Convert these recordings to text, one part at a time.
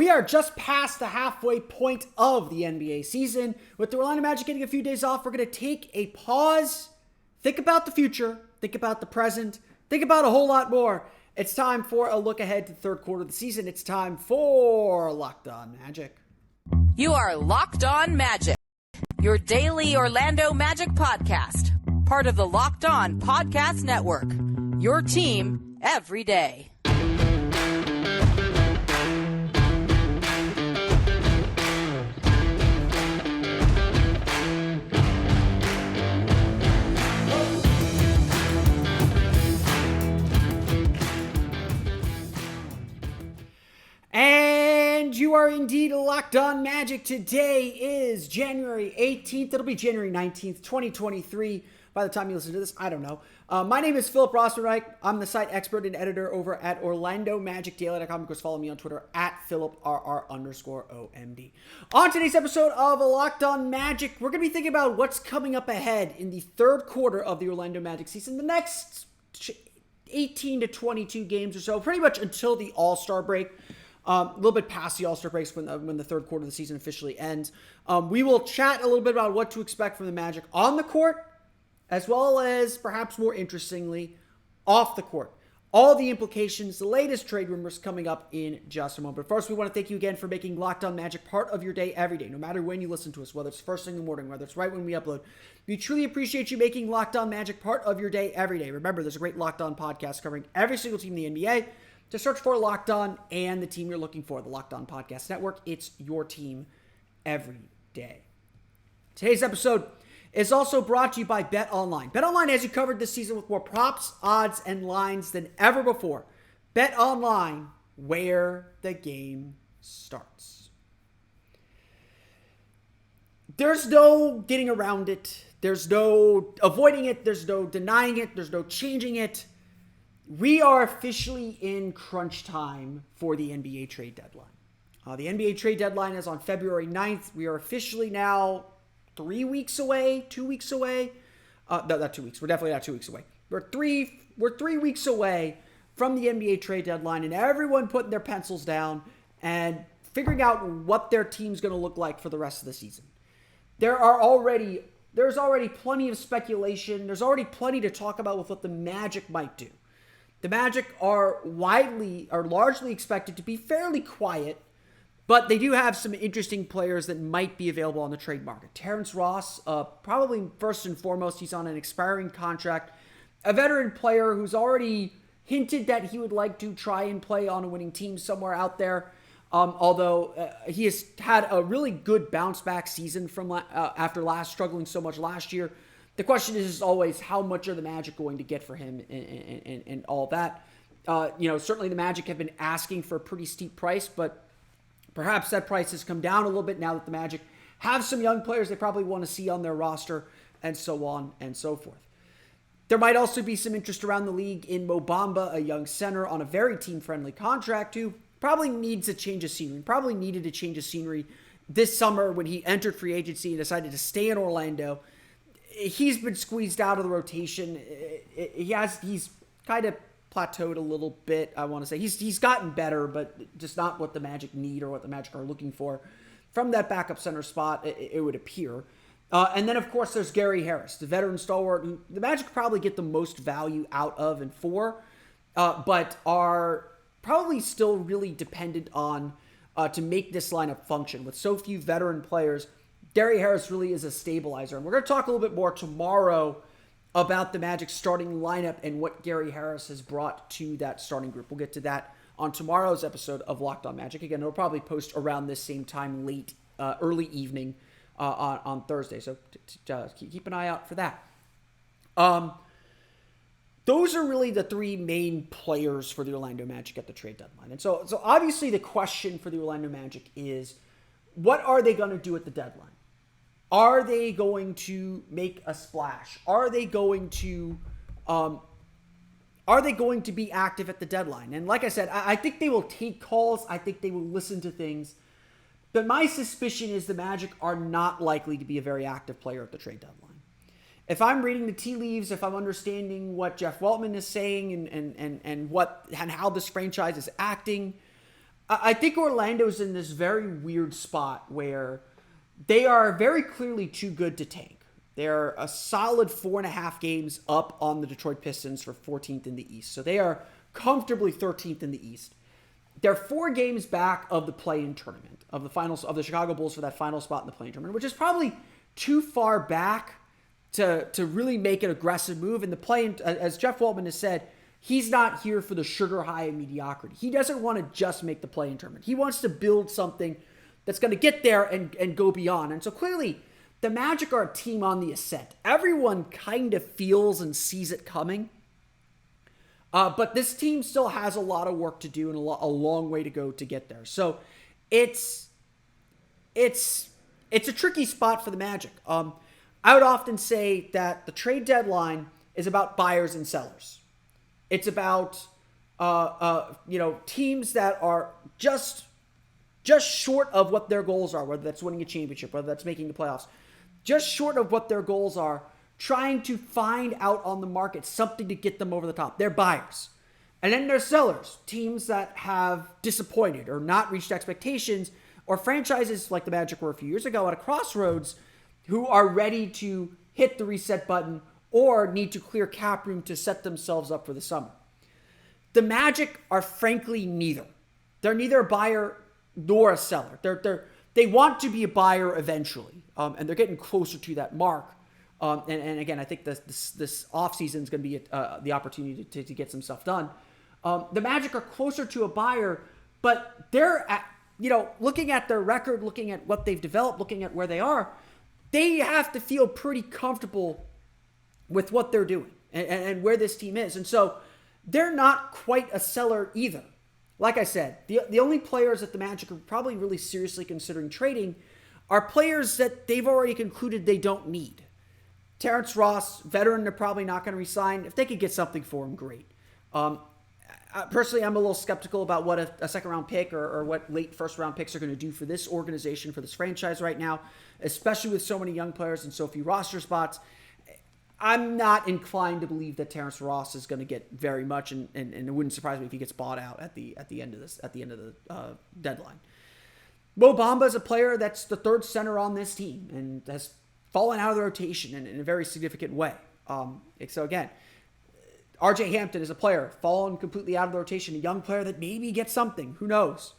We are just past the halfway point of the NBA season. With the Orlando Magic getting a few days off, we're going to take a pause, think about the future, think about the present, think about a whole lot more. It's time for a look ahead to the third quarter of the season. It's time for Locked On Magic. You are Locked On Magic, your daily Orlando Magic podcast, part of the Locked On Podcast Network, your team every day. And you are indeed Locked On Magic. Today is January 18th. It'll be January 19th, 2023. By the time you listen to this, I don't know. My name is Philip Rossman-Reich. I'm the site expert and editor over at OrlandoMagicDaily.com. Of course, follow me on Twitter at PhilipRR_OMD. On today's episode of Locked On Magic, we're going to be thinking about what's coming up ahead in the third quarter of the Orlando Magic season. The next 18 to 22 games or so, pretty much until the All-Star break. A little bit past the All-Star breaks when the third quarter of the season officially ends. We will chat a little bit about what to expect from the Magic on the court, as well as, perhaps more interestingly, off the court. All the implications, the latest trade rumors coming up in just a moment. But first, we want to thank you again for making Locked On Magic part of your day every day, no matter when you listen to us, whether it's first thing in the morning, whether it's right when we upload. We truly appreciate you making Locked On Magic part of your day every day. Remember, there's a great Locked On podcast covering every single team in the NBA. Just search for Locked On and the team you're looking for, the Locked On Podcast Network. It's your team every day. Today's episode is also brought to you by BetOnline. BetOnline has you covered this season with more props, odds, and lines than ever before. BetOnline, where the game starts. There's no getting around it. There's no avoiding it. There's no denying it. There's no changing it. We are officially in crunch time for the NBA trade deadline. The NBA trade deadline is on February 9th. We are officially now 3 weeks away, 2 weeks away. No, not 2 weeks. We're definitely not 2 weeks away. We're 3 weeks away from the NBA trade deadline, and everyone putting their pencils down and figuring out what their team's going to look like for the rest of the season. There's already plenty of speculation. There's already plenty to talk about with what the Magic might do. The Magic are largely expected to be fairly quiet, but they do have some interesting players that might be available on the trade market. Terrence Ross, probably first and foremost, he's on an expiring contract. A veteran player who's already hinted that he would like to try and play on a winning team somewhere out there. Although he has had a really good bounce back season from after struggling so much last year. The question is always, how much are the Magic going to get for him and all that? Certainly the Magic have been asking for a pretty steep price, but perhaps that price has come down a little bit now that the Magic have some young players they probably want to see on their roster, and so on and so forth. There might also be some interest around the league in Mo Bamba, a young center on a very team-friendly contract who probably needs a change of scenery, probably needed a change of scenery this summer when he entered free agency and decided to stay in Orlando. He's been squeezed out of the rotation. He's kind of plateaued a little bit, I want to say. He's gotten better, but just not what the Magic need or what the Magic are looking for from that backup center spot, it would appear. And then, of course, there's Gary Harris, the veteran stalwart, who the Magic probably get the most value out of and for, but are probably still really dependent on to make this lineup function. With so few veteran players, Gary Harris really is a stabilizer. And we're going to talk a little bit more tomorrow about the Magic starting lineup and what Gary Harris has brought to that starting group. We'll get to that on tomorrow's episode of Locked On Magic. Again, it'll probably post around this same time, early evening on Thursday. So keep an eye out for that. Those are really the three main players for the Orlando Magic at the trade deadline. And so obviously the question for the Orlando Magic is, what are they going to do at the deadline? Are they going to make a splash? Are they going to be active at the deadline? And like I said, I think they will take calls. I think they will listen to things. But my suspicion is the Magic are not likely to be a very active player at the trade deadline. If I'm reading the tea leaves, if I'm understanding what Jeff Weltman is saying and how this franchise is acting, I think Orlando's in this very weird spot where they are very clearly too good to tank. They're a solid 4.5 games up on the Detroit Pistons for 14th in the East. So they are comfortably 13th in the East. They're 4 games back of the play-in tournament, of the finals of the Chicago Bulls for that final spot in the play-in tournament, which is probably too far back to really make an aggressive move. And the play-in, as Jeff Waltman has said, he's not here for the sugar high of mediocrity. He doesn't want to just make the play-in tournament. He wants to build something that's going to get there and go beyond. And so clearly, the Magic are a team on the ascent. Everyone kind of feels and sees it coming. But this team still has a lot of work to do and a long way to go to get there. So it's a tricky spot for the Magic. I would often say that the trade deadline is about buyers and sellers. It's about teams that are just short of what their goals are, whether that's winning a championship, whether that's making the playoffs, just short of what their goals are, trying to find out on the market something to get them over the top. They're buyers. And then there's sellers, teams that have disappointed or not reached expectations, or franchises like the Magic were a few years ago at a crossroads who are ready to hit the reset button or need to clear cap room to set themselves up for the summer. The Magic are frankly neither. They're neither a buyer nor a seller. They want to be a buyer eventually, and they're getting closer to that mark. And again, I think this offseason is going to be the opportunity to get some stuff done. The Magic are closer to a buyer, but they're looking at their record, looking at what they've developed, looking at where they are, they have to feel pretty comfortable with what they're doing and where this team is. And so they're not quite a seller either. Like I said, the only players that the Magic are probably really seriously considering trading are players that they've already concluded they don't need. Terrence Ross, veteran, they're probably not going to resign. If they could get something for him, great. Personally, I'm a little skeptical about what a second-round pick or what late first-round picks are going to do for this organization, for this franchise right now, especially with so many young players and so few roster spots. I'm not inclined to believe that Terrence Ross is going to get very much, and it wouldn't surprise me if he gets bought out at the end of the deadline. Mo Bamba is a player that's the third center on this team and has fallen out of the rotation in a very significant way. So again, RJ Hampton is a player fallen completely out of the rotation, a young player that maybe gets something, who knows?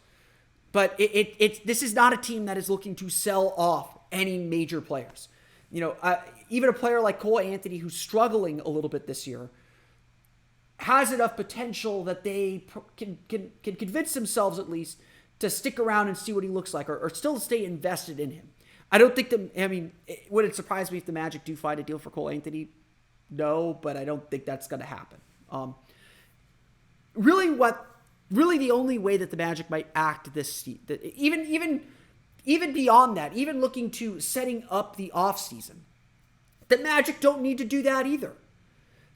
But this is not a team that is looking to sell off any major players. Even a player like Cole Anthony, who's struggling a little bit this year, has enough potential that they can convince themselves at least to stick around and see what he looks like, or still stay invested in him. I don't think would it surprise me if the Magic do find a deal for Cole Anthony? No, but I don't think that's going to happen. Really the only way that the Magic might act this even beyond that, even looking to setting up the offseason, the Magic don't need to do that either.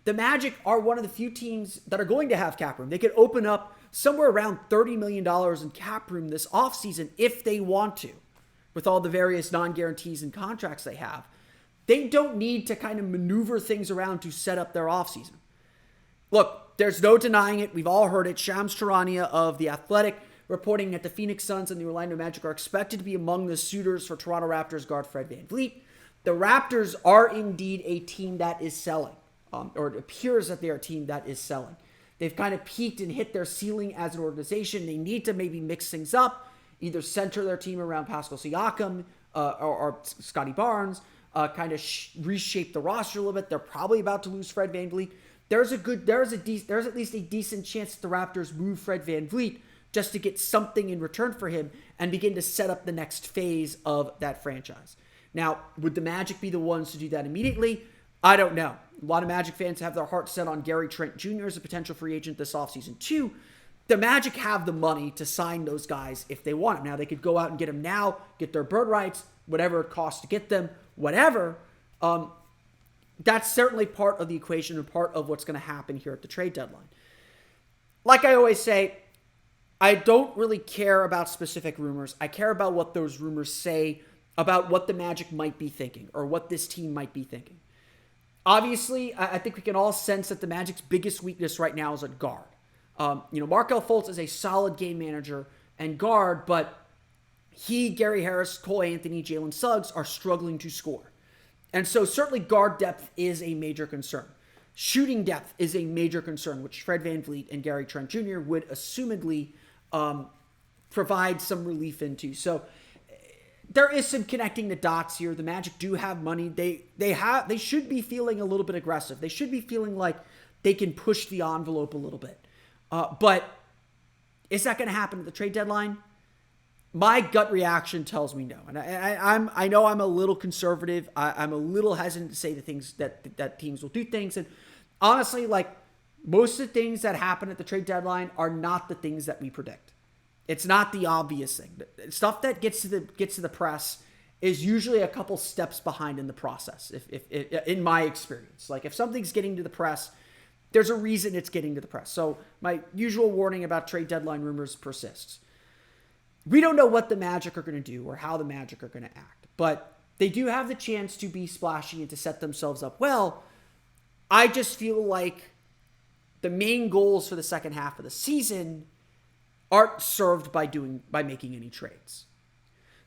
The Magic are one of the few teams that are going to have cap room. They could open up somewhere around $30 million in cap room this offseason if they want to, with all the various non-guarantees and contracts they have. They don't need to kind of maneuver things around to set up their offseason. Look, there's no denying it. We've all heard it. Shams Charania of The Athletic reporting that the Phoenix Suns and the Orlando Magic are expected to be among the suitors for Toronto Raptors guard Fred VanVleet. The Raptors are indeed a team that is selling, or it appears that they are a team that is selling. They've kind of peaked and hit their ceiling as an organization. They need to maybe mix things up, either center their team around Pascal Siakam or Scotty Barnes, kind of reshape the roster a little bit. They're probably about to lose Fred VanVleet. There's at least a decent chance that the Raptors move Fred VanVleet just to get something in return for him and begin to set up the next phase of that franchise. Now, would the Magic be the ones to do that immediately? I don't know. A lot of Magic fans have their hearts set on Gary Trent Jr. as a potential free agent this offseason too. The Magic have the money to sign those guys if they want them. Now, they could go out and get them now, get their bird rights, whatever it costs to get them, whatever. That's certainly part of the equation and part of what's going to happen here at the trade deadline. Like I always say, I don't really care about specific rumors. I care about what those rumors say about what the Magic might be thinking or what this team might be thinking. Obviously, I think we can all sense that the Magic's biggest weakness right now is at guard. Markelle Fultz is a solid game manager and guard, but Gary Harris, Cole Anthony, Jalen Suggs are struggling to score. And so certainly guard depth is a major concern. Shooting depth is a major concern, which Fred VanVleet and Gary Trent Jr. would assumedly provide some relief into. So there is some connecting the dots here. The Magic do have money. They should be feeling a little bit aggressive. They should be feeling like they can push the envelope a little bit. But is that going to happen at the trade deadline? My gut reaction tells me no. And I know I'm a little conservative. I'm a little hesitant to say the things that teams will do things. And honestly, like most of the things that happen at the trade deadline are not the things that we predict. It's not the obvious thing. Stuff that gets to the press is usually a couple steps behind in the process. If in my experience, like if something's getting to the press, there's a reason it's getting to the press. So my usual warning about trade deadline rumors persists. We don't know what the Magic are going to do or how the Magic are going to act, but they do have the chance to be splashy and to set themselves up well. I just feel like the main goals for the second half of the season aren't served by making any trades.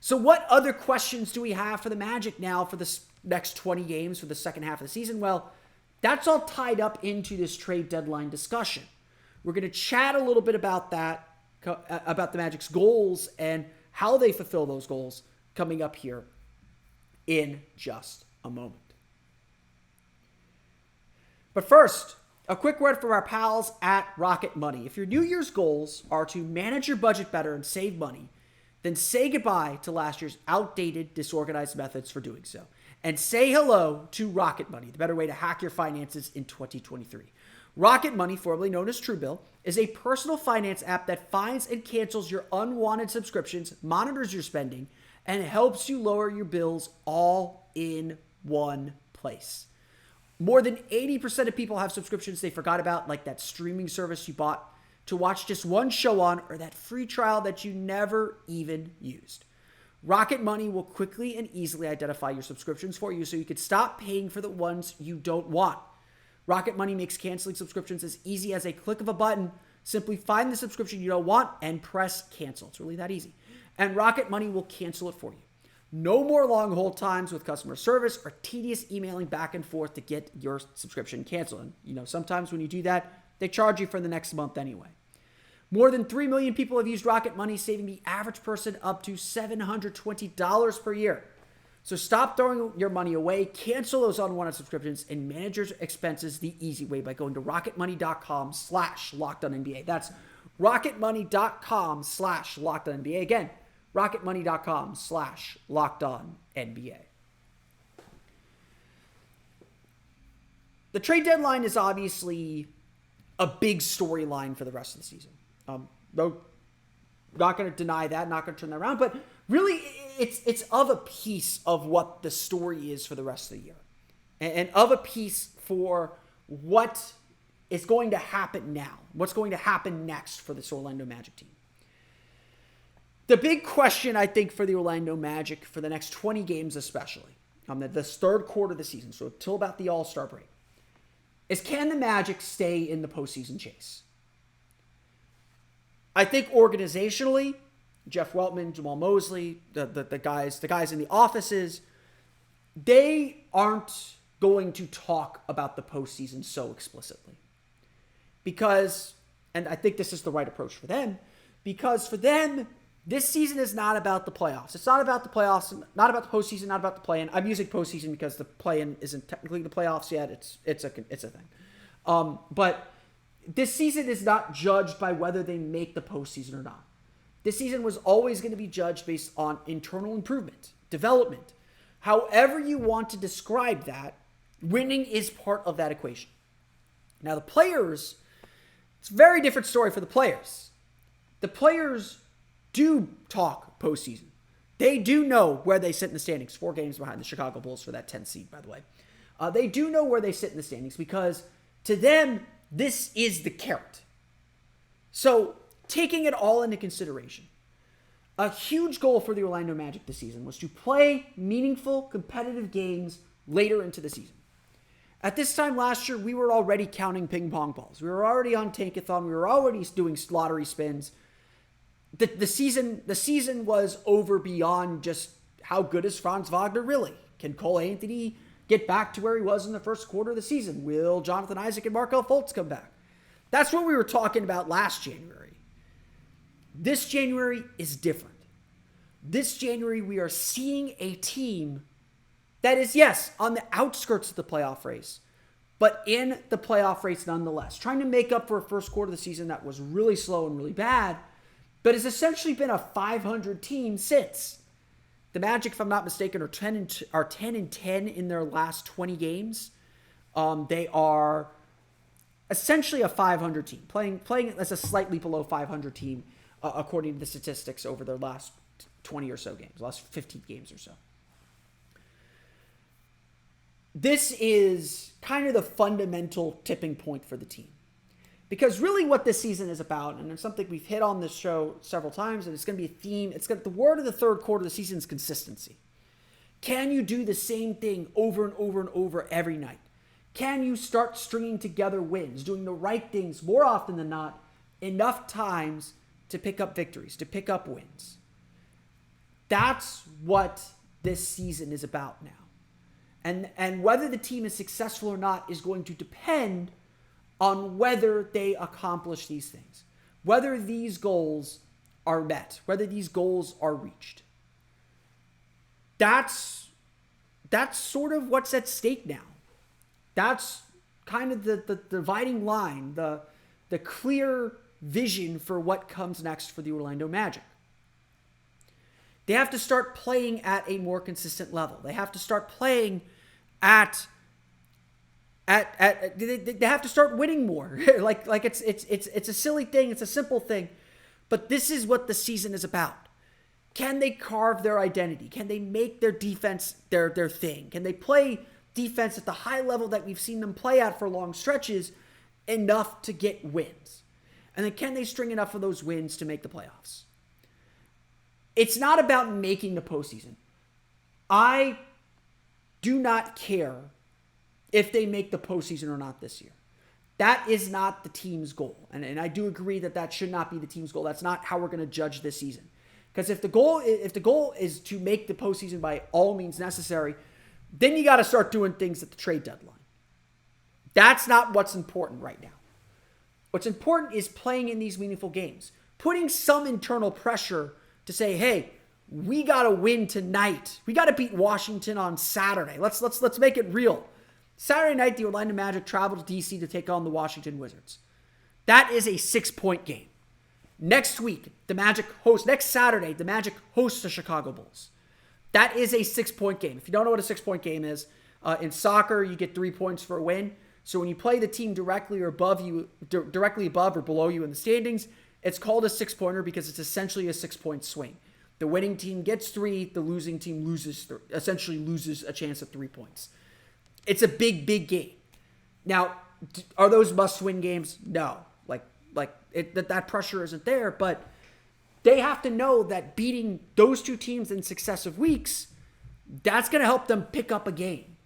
So what other questions do we have for the Magic now for the next 20 games for the second half of the season? Well, that's all tied up into this trade deadline discussion. We're going to chat a little bit about that, about the Magic's goals and how they fulfill those goals coming up here in just a moment. But first, a quick word from our pals at Rocket Money. If your New Year's goals are to manage your budget better and save money, then say goodbye to last year's outdated, disorganized methods for doing so. And say hello to Rocket Money, the better way to hack your finances in 2023. Rocket Money, formerly known as Truebill, is a personal finance app that finds and cancels your unwanted subscriptions, monitors your spending, and helps you lower your bills all in one place. More than 80% of people have subscriptions they forgot about, like that streaming service you bought to watch just one show on, or that free trial that you never even used. Rocket Money will quickly and easily identify your subscriptions for you so you can stop paying for the ones you don't want. Rocket Money makes canceling subscriptions as easy as a click of a button. Simply find the subscription you don't want and press cancel. It's really that easy. And Rocket Money will cancel it for you. No more long hold times with customer service or tedious emailing back and forth to get your subscription canceled. And, sometimes when you do that, they charge you for the next month anyway. More than 3 million people have used Rocket Money, saving the average person up to $720 per year. So stop throwing your money away, cancel those unwanted subscriptions, and manage your expenses the easy way by going to rocketmoney.com/LockedOnNBA. That's rocketmoney.com/LockedOnNBA. Again, rocketmoney.com/LockedOnNBA. The trade deadline is obviously a big storyline for the rest of the season. Though not going to deny that, not going to turn that around, but really it's of a piece of what the story is for the rest of the year. And of a piece for what is going to happen now, what's going to happen next for this Orlando Magic team. The big question, I think, for the Orlando Magic for the next 20 games especially, this third quarter of the season, so until about the All-Star break, is can the Magic stay in the postseason chase? I think organizationally, Jeff Weltman, Jamal Mosley, the guys in the offices, they aren't going to talk about the postseason so explicitly. Because, and I think this is the right approach for them, because for them, this season is not about the playoffs. It's not about the playoffs, not about the postseason, not about the play-in. I'm using postseason because the play-in isn't technically the playoffs yet. It's a thing. But this season is not judged by whether they make the postseason or not. This season was always going to be judged based on internal improvement, development. However you want to describe that, winning is part of that equation. Now the players, it's a very different story for the players. The players do talk postseason. They do know where they sit in the standings, 4 games behind the Chicago Bulls for that 10th seed, by the way. They do know where they sit in the standings because to them, this is the carrot. So, taking it all into consideration, a huge goal for the Orlando Magic this season was to play meaningful, competitive games later into the season. At this time last year, we were already counting ping pong balls. We were already on Tankathon. We were already doing lottery spins. the season was over beyond just how good is Franz Wagner really? Can Cole Anthony get back to where he was in the first quarter of the season? Will Jonathan Isaac and Markelle Fultz come back? That's what we were talking about last January. This January is different. This January, we are seeing a team that is, yes, on the outskirts of the playoff race, but in the playoff race nonetheless, trying to make up for a first quarter of the season that was really slow and really bad, but has essentially been a 500 team since. The Magic, if I'm not mistaken, are 10-10 in their last 20 games. They are essentially a 500 team, playing as a slightly below 500 team, according to the statistics over their last 20 or so games, last 15 games or so. This is kind of the fundamental tipping point for the team. Because really what this season is about, and it's something we've hit on this show several times, and it's going to be a theme, the word of the third quarter of the season is consistency. Can you do the same thing over and over and over every night? Can you start stringing together wins, doing the right things more often than not, enough times to pick up victories, to pick up wins? That's what this season is about now. And whether the team is successful or not is going to depend on whether they accomplish these things, whether these goals are met, whether these goals are reached. That's sort of what's at stake now. That's kind of the dividing line, the clear vision for what comes next for the Orlando Magic. They have to start playing at a more consistent level. They have to start playing they have to start winning more. like it's a silly thing, it's a simple thing, but this is what the season is about. Can they carve their identity? Can they make their defense their thing? Can they play defense at the high level that we've seen them play at for long stretches enough to get wins? And then can they string enough of those wins to make the playoffs? It's not about making the postseason. I do not care if they make the postseason or not this year. That is not the team's goal. And I do agree that should not be the team's goal. That's not how we're going to judge this season. Because if the goal is to make the postseason by all means necessary, then you got to start doing things at the trade deadline. That's not what's important right now. What's important is playing in these meaningful games. Putting some internal pressure to say, hey, we got to win tonight. We got to beat Washington on Saturday. Let's make it real. Saturday night, the Orlando Magic travel to DC to take on the Washington Wizards. That is a 6-point game. Next Saturday, the Magic host the Chicago Bulls. That is a 6-point game. If you don't know what a 6-point game is, in soccer, you get 3 points for a win. So when you play the team directly above or below you in the standings, it's called a 6-pointer because it's essentially a 6-point swing. The winning team gets 3, the losing team loses a chance at 3 points. It's a big, big game. Now, are those must-win games? No. That pressure isn't there, but they have to know that beating those two teams in successive weeks, that's going to help them pick up a game.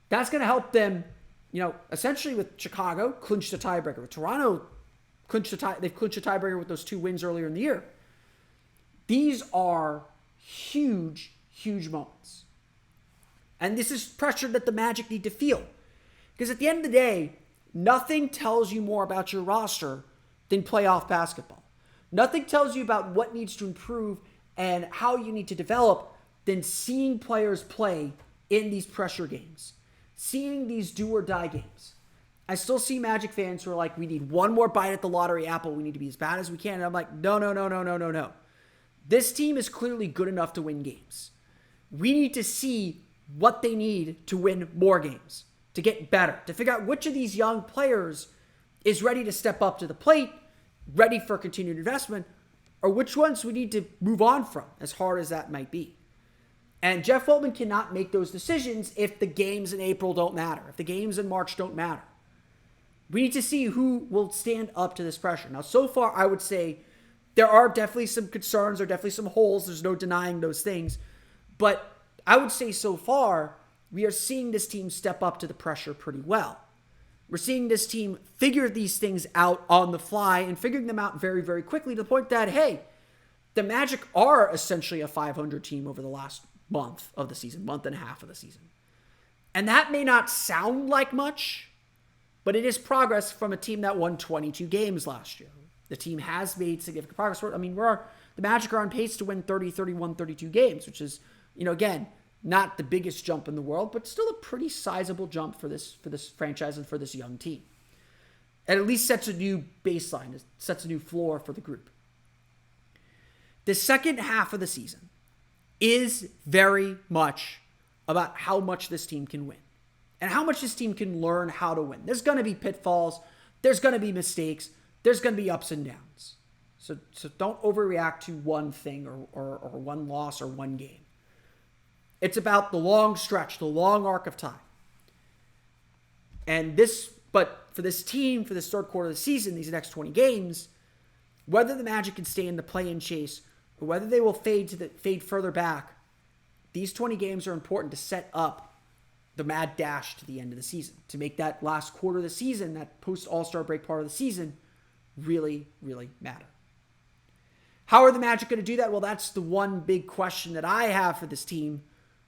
That's going to help them, essentially with Chicago, clinch the tiebreaker. With Toronto, they've clinched a tiebreaker with those 2 wins earlier in the year. These are huge, huge moments. And this is pressure that the Magic need to feel. Because at the end of the day, nothing tells you more about your roster than playoff basketball. Nothing tells you about what needs to improve and how you need to develop than seeing players play in these pressure games. Seeing these do-or-die games. I still see Magic fans who are like, we need one more bite at the lottery apple. We need to be as bad as we can. And I'm like, no. This team is clearly good enough to win games. We need to see what they need to win more games, to get better, to figure out which of these young players is ready to step up to the plate, ready for continued investment, or which ones we need to move on from, as hard as that might be. And Jeff Weltman cannot make those decisions if the games in April don't matter, if the games in March don't matter. We need to see who will stand up to this pressure. Now, so far, I would say there are definitely some concerns, there are definitely some holes. There's no denying those things. But I would say so far, we are seeing this team step up to the pressure pretty well. We're seeing this team figure these things out on the fly and figuring them out very, very quickly to the point that, hey, the Magic are essentially a 500 team over the last month of the season, month and a half of the season. And that may not sound like much, but it is progress from a team that won 22 games last year. The team has made significant progress. The Magic are on pace to win 30, 31, 32 games, which is, again, not the biggest jump in the world, but still a pretty sizable jump for this franchise and for this young team. And at least sets a new baseline, it sets a new floor for the group. The second half of the season is very much about how much this team can win and how much this team can learn how to win. There's going to be pitfalls. There's going to be mistakes. There's going to be ups and downs. So don't overreact to one thing or one loss or one game. It's about the long stretch, the long arc of time. But for this team, for this third quarter of the season, these next 20 games, whether the Magic can stay in the play-in chase or whether they will fade further back, these 20 games are important to set up the mad dash to the end of the season, to make that last quarter of the season, that post-All-Star break part of the season, really, really matter. How are the Magic going to do that? Well, that's the one big question that I have for this team.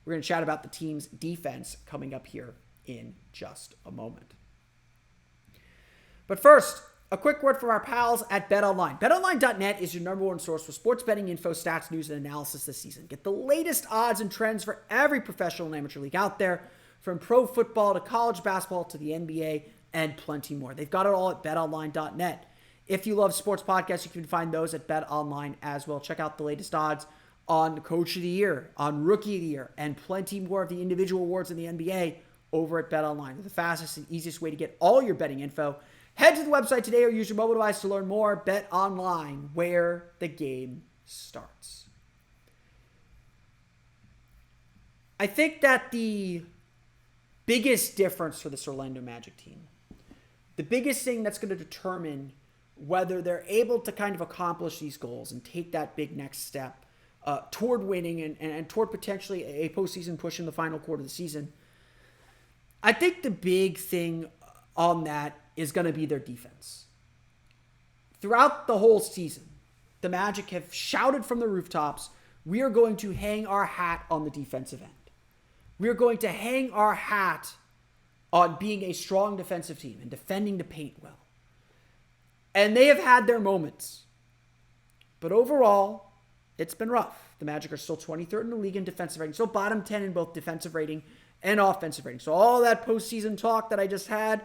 We're going to chat about the team's defense coming up here in just a moment. But first, a quick word from our pals at BetOnline. BetOnline.net is your number one source for sports betting info, stats, news, and analysis this season. Get the latest odds and trends for every professional and amateur league out there, from pro football to college basketball to the NBA and plenty more. They've got it all at BetOnline.net. If you love sports podcasts, you can find those at BetOnline as well. Check out the latest odds on Coach of the Year, on Rookie of the Year, and plenty more of the individual awards in the NBA over at BetOnline. They're the fastest and easiest way to get all your betting info. Head to the website today or use your mobile device to learn more. BetOnline, where the game starts. I think that the biggest difference for this Orlando Magic team, the biggest thing that's going to determine whether they're able to kind of accomplish these goals and take that big next step toward winning and toward potentially a postseason push in the final quarter of the season, I think the big thing on that is going to be their defense. Throughout the whole season, the Magic have shouted from the rooftops, we are going to hang our hat on the defensive end. We are going to hang our hat on being a strong defensive team and defending the paint well. And they have had their moments. But overall, it's been rough. The Magic are still 23rd in the league in defensive rating, still bottom 10 in both defensive rating and offensive rating. So all that postseason talk that I just had,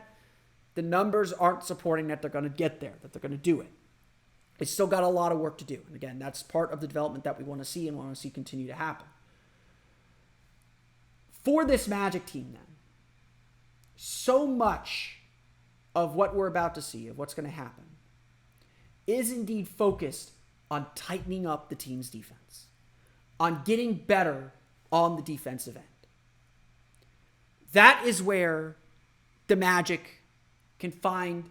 the numbers aren't supporting that they're going to get there, that they're going to do it. It's still got a lot of work to do. And again, that's part of the development that we want to see and want to see continue to happen. For this Magic team then, so much of what we're about to see, of what's going to happen, is indeed focused on tightening up the team's defense, on getting better on the defensive end. That is where the Magic can find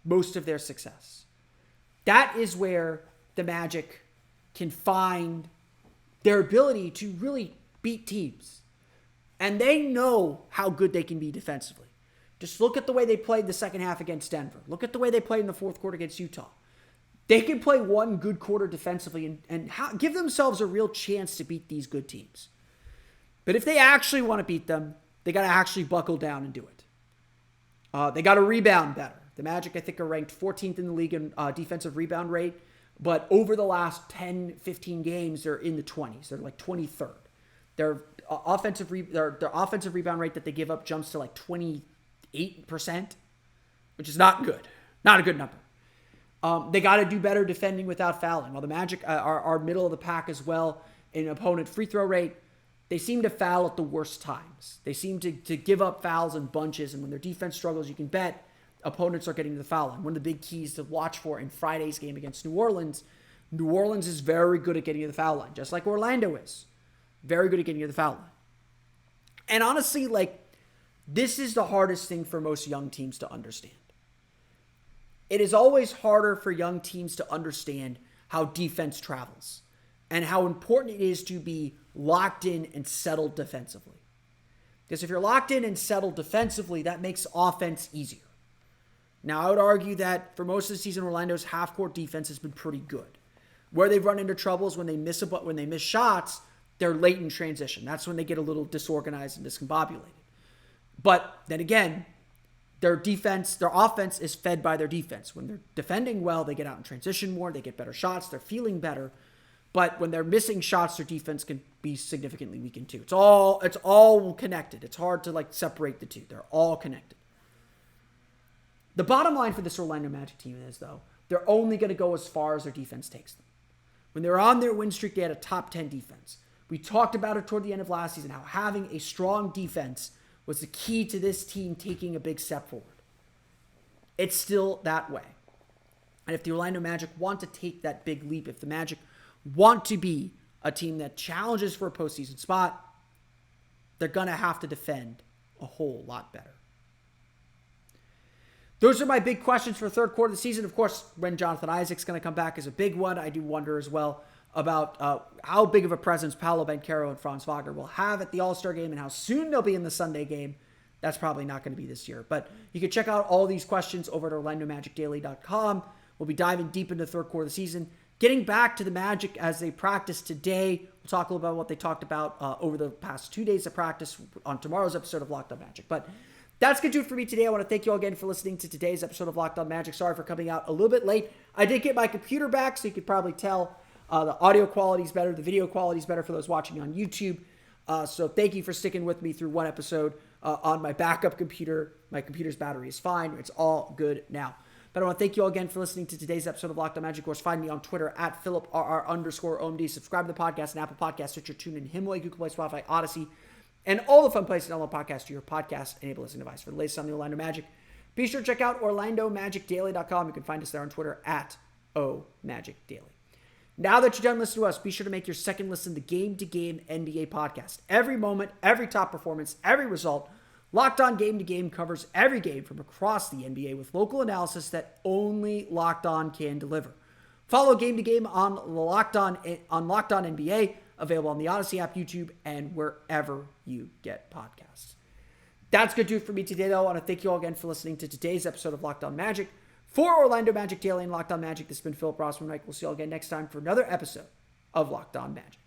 most of their success. That is where the Magic can find their ability to really beat teams. And they know how good they can be defensively. Just look at the way they played the second half against Denver. Look at the way they played in the fourth quarter against Utah. They can play one good quarter defensively and give themselves a real chance to beat these good teams. But if they actually want to beat them, they got to actually buckle down and do it. They got to rebound better. The Magic, I think, are ranked 14th in the league in defensive rebound rate. But over the last 10, 15 games, they're in the 20s. They're like 23rd. Their offensive rebound rate that they give up jumps to like 28%, which is not good. Not a good number. They got to do better defending without fouling. While the Magic are middle of the pack as well in opponent free throw rate, they seem to foul at the worst times. They seem to give up fouls in bunches, and when their defense struggles, you can bet opponents are getting to the foul line. One of the big keys to watch for in Friday's game against New Orleans is very good at getting to the foul line, just like Orlando is. Very good at getting to the foul line. And honestly, this is the hardest thing for most young teams to understand. It is always harder for young teams to understand how defense travels and how important it is to be locked in and settled defensively. Because if you're locked in and settled defensively, that makes offense easier. Now, I would argue that for most of the season, Orlando's half-court defense has been pretty good. Where they've run into troubles when they miss shots, they're late in transition. That's when they get a little disorganized and discombobulated. But then again, their offense is fed by their defense. When they're defending well, they get out in transition more, they get better shots, they're feeling better. But when they're missing shots, their defense can be significantly weakened too. It's all connected. It's hard to separate the two. They're all connected. The bottom line for this Orlando Magic team is, though, they're only going to go as far as their defense takes them. When they were on their win streak, they had a top 10 defense. We talked about it toward the end of last season, how having a strong defense was the key to this team taking a big step forward. It's still that way. And if the Orlando Magic want to take that big leap, if the Magic want to be a team that challenges for a postseason spot, they're going to have to defend a whole lot better. Those are my big questions for the third quarter of the season. Of course, when Jonathan Isaac's going to come back is a big one. I do wonder as well about how big of a presence Paolo Banchero and Franz Wagner will have at the All-Star game and how soon they'll be in the Sunday game. That's probably not going to be this year. But you can check out all these questions over at OrlandoMagicDaily.com. We'll be diving deep into the third quarter of the season. Getting back to the Magic as they practice today. We'll talk a little about what they talked about over the past 2 days of practice on tomorrow's episode of Locked On Magic. But that's going to do it for me today. I want to thank you all again for listening to today's episode of Locked On Magic. Sorry for coming out a little bit late. I did get my computer back, so you could probably tell the audio quality is better. The video quality is better for those watching on YouTube. So thank you for sticking with me through one episode on my backup computer. My computer's battery is fine. It's all good now. But I want to thank you all again for listening to today's episode of Locked On Magic. Of course, find me on Twitter at @PhilipRR_OMD. Subscribe to the podcast on Apple Podcasts, Stitcher, TuneIn, Himalaya, Google Play, Spotify, Odyssey, and all the fun places to download podcasts to your podcast-enabled listening device. For the latest on the Orlando Magic, be sure to check out OrlandoMagicDaily.com. You can find us there on Twitter at @OMagicDaily. Now that you're done listening to us, be sure to make your second listen the Game-to-Game NBA podcast. Every moment, every top performance, every result, Locked On Game to Game covers every game from across the NBA with local analysis that only Locked On can deliver. Follow Game to Game on Locked On NBA, available on the Odyssey app, YouTube, and wherever you get podcasts. That's going to do it for me today, though. I want to thank you all again for listening to today's episode of Locked On Magic. For Orlando Magic Daily and Locked On Magic, this has been Philip Rossman-Reich. We'll see you all again next time for another episode of Locked On Magic.